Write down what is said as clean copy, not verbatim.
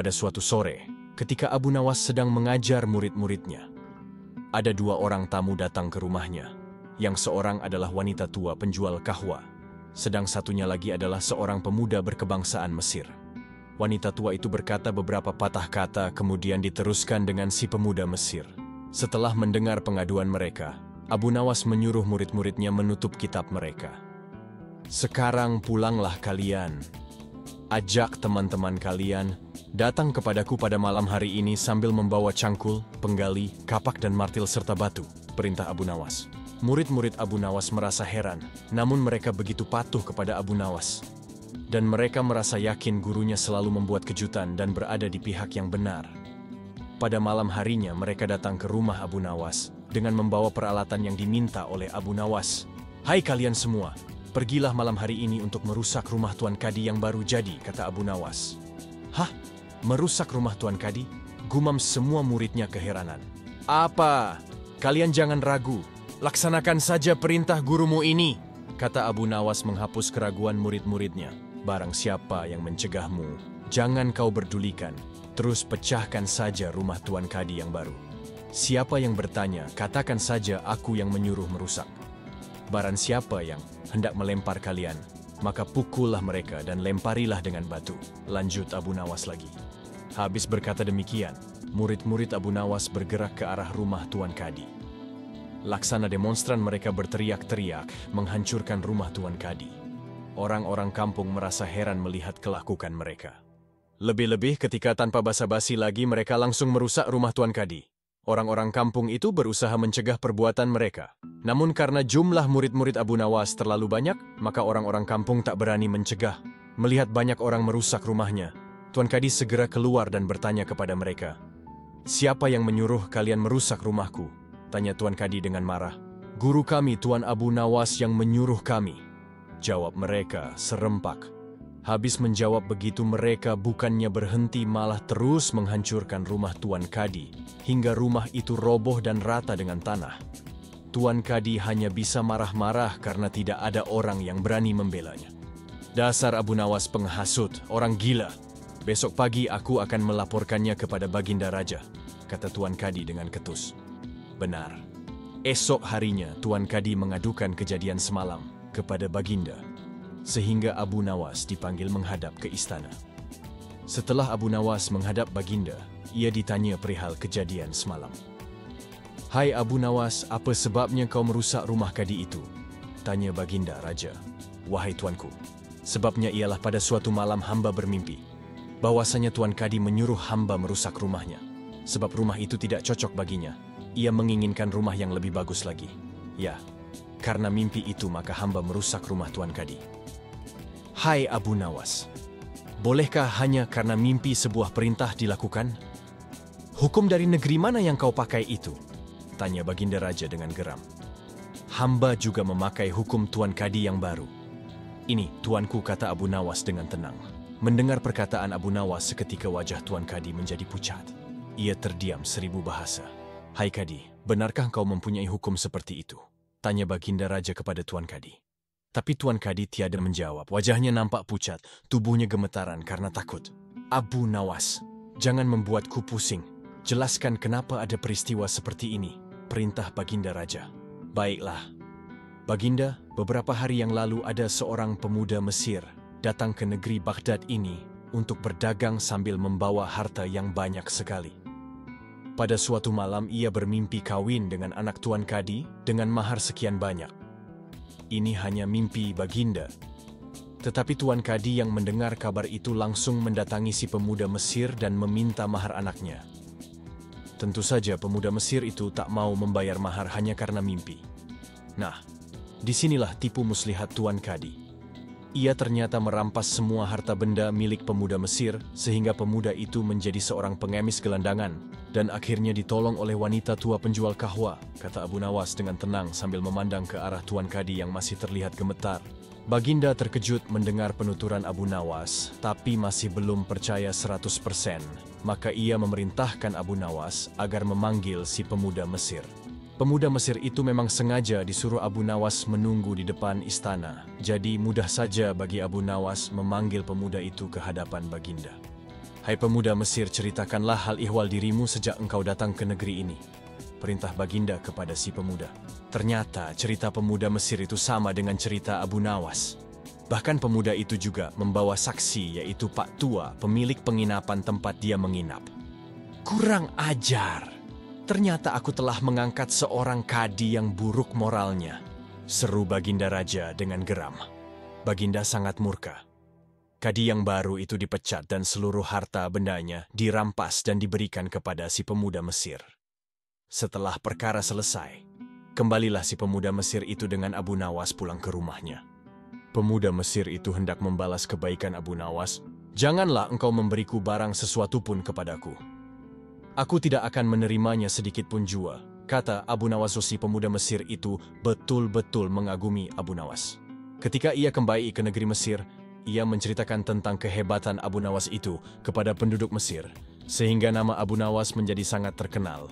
pada suatu sore, ketika Abu Nawas sedang mengajar murid-muridnya. Ada dua orang tamu datang ke rumahnya. Yang seorang adalah wanita tua penjual kahwa, sedang satunya lagi adalah seorang pemuda berkebangsaan Mesir. Wanita tua itu berkata beberapa patah kata, kemudian diteruskan dengan si pemuda Mesir. Setelah mendengar pengaduan mereka, Abu Nawas menyuruh murid-muridnya menutup kitab mereka. "Sekarang pulanglah kalian. Ajak teman-teman kalian datang kepadaku pada malam hari ini sambil membawa cangkul, penggali, kapak dan martil serta batu," perintah Abu Nawas. Murid-murid Abu Nawas merasa heran, namun mereka begitu patuh kepada Abu Nawas. Dan mereka merasa yakin gurunya selalu membuat kejutan dan berada di pihak yang benar. Pada malam harinya mereka datang ke rumah Abu Nawas dengan membawa peralatan yang diminta oleh Abu Nawas. "Hai kalian semua, pergilah malam hari ini untuk merusak rumah Tuan Kadi yang baru jadi," kata Abu Nawas. "Hah? Merusak rumah Tuan Kadi?" gumam semua muridnya keheranan. "Apa? Kalian jangan ragu. Laksanakan saja perintah gurumu ini," kata Abu Nawas menghapus keraguan murid-muridnya. "Barang siapa yang mencegahmu, jangan kau berdulikan. Terus pecahkan saja rumah Tuan Kadi yang baru. Siapa yang bertanya, katakan saja aku yang menyuruh merusak. Barang siapa yang hendak melempar kalian, maka pukullah mereka dan lemparilah dengan batu," lanjut Abu Nawas lagi. Habis berkata demikian, murid-murid Abu Nawas bergerak ke arah rumah Tuan Kadi. Laksana demonstran mereka berteriak-teriak menghancurkan rumah Tuan Kadi. Orang-orang kampung merasa heran melihat kelakukan mereka. Lebih-lebih ketika tanpa basa-basi lagi mereka langsung merusak rumah Tuan Kadi. Orang-orang kampung itu berusaha mencegah perbuatan mereka. Namun karena jumlah murid-murid Abu Nawas terlalu banyak, maka orang-orang kampung tak berani mencegah. Melihat banyak orang merusak rumahnya, Tuan Kadi segera keluar dan bertanya kepada mereka. "Siapa yang menyuruh kalian merusak rumahku?" tanya Tuan Kadi dengan marah. "Guru kami, Tuan Abu Nawas yang menyuruh kami," jawab mereka serempak. Habis menjawab begitu mereka bukannya berhenti malah terus menghancurkan rumah Tuan Kadi hingga rumah itu roboh dan rata dengan tanah. Tuan Kadi hanya bisa marah-marah karena tidak ada orang yang berani membelanya. "Dasar Abu Nawas penghasut, orang gila. Besok pagi aku akan melaporkannya kepada Baginda Raja," kata Tuan Kadi dengan ketus. Benar. Esok harinya Tuan Kadi mengadukan kejadian semalam kepada Baginda, sehingga Abu Nawas dipanggil menghadap ke istana. Setelah Abu Nawas menghadap Baginda, ia ditanya perihal kejadian semalam. "Hai Abu Nawas, apa sebabnya kau merusak rumah Kadi itu?" tanya Baginda Raja. "Wahai tuanku, sebabnya ialah pada suatu malam hamba bermimpi bahwasanya Tuan Kadi menyuruh hamba merusak rumahnya. Sebab rumah itu tidak cocok baginya. Ia menginginkan rumah yang lebih bagus lagi. Ya, karena mimpi itu maka hamba merusak rumah Tuan Kadi." "Hai Abu Nawas, bolehkah hanya karena mimpi sebuah perintah dilakukan? Hukum dari negeri mana yang kau pakai itu?" tanya Baginda Raja dengan geram. "Hamba juga memakai hukum Tuan Kadi yang baru." "Ini, tuanku," kata Abu Nawas dengan tenang. Mendengar perkataan Abu Nawas seketika wajah Tuan Kadi menjadi pucat. Ia terdiam 1000 bahasa. "Hai Kadi, benarkah kau mempunyai hukum seperti itu?" tanya Baginda Raja kepada Tuan Kadi. Tapi Tuan Kadi tiada menjawab. Wajahnya nampak pucat, tubuhnya gemetaran karena takut. "Abu Nawas, jangan membuatku pusing. Jelaskan kenapa ada peristiwa seperti ini," perintah Baginda Raja. "Baiklah. Baginda, beberapa hari yang lalu ada seorang pemuda Mesir datang ke negeri Baghdad ini untuk berdagang sambil membawa harta yang banyak sekali. Pada suatu malam ia bermimpi kawin dengan anak Tuan Kadi dengan mahar sekian banyak. Ini hanya mimpi Baginda. Tetapi Tuan Kadi yang mendengar kabar itu langsung mendatangi si pemuda Mesir dan meminta mahar anaknya. Tentu saja pemuda Mesir itu tak mau membayar mahar hanya karena mimpi. Nah, disinilah tipu muslihat Tuan Kadi. Ia ternyata merampas semua harta benda milik pemuda Mesir sehingga pemuda itu menjadi seorang pengemis gelandangan dan akhirnya ditolong oleh wanita tua penjual kahwa," kata Abu Nawas dengan tenang sambil memandang ke arah Tuan Kadi yang masih terlihat gemetar. Baginda terkejut mendengar penuturan Abu Nawas, tapi masih belum percaya 100%. Maka ia memerintahkan Abu Nawas agar memanggil si pemuda Mesir. Pemuda Mesir itu memang sengaja disuruh Abu Nawas menunggu di depan istana. Jadi mudah saja bagi Abu Nawas memanggil pemuda itu ke hadapan Baginda. Hai pemuda Mesir, ceritakanlah hal ihwal dirimu sejak engkau datang ke negeri ini. Perintah Baginda kepada si pemuda. Ternyata cerita pemuda Mesir itu sama dengan cerita Abu Nawas. Bahkan pemuda itu juga membawa saksi, yaitu Pak Tua, pemilik penginapan tempat dia menginap. Kurang ajar. Ternyata aku telah mengangkat seorang kadi yang buruk moralnya. Seru Baginda Raja dengan geram. Baginda sangat murka. Kadi yang baru itu dipecat dan seluruh harta bendanya dirampas dan diberikan kepada si pemuda Mesir. Setelah perkara selesai, kembalilah si pemuda Mesir itu dengan Abu Nawas pulang ke rumahnya. Pemuda Mesir itu hendak membalas kebaikan Abu Nawas. Janganlah engkau memberiku barang sesuatu pun kepadaku. Aku tidak akan menerimanya sedikit pun jua, kata Abu Nawas. Si pemuda Mesir itu betul-betul mengagumi Abu Nawas. Ketika ia kembali ke negeri Mesir, ia menceritakan tentang kehebatan Abu Nawas itu kepada penduduk Mesir, sehingga nama Abu Nawas menjadi sangat terkenal.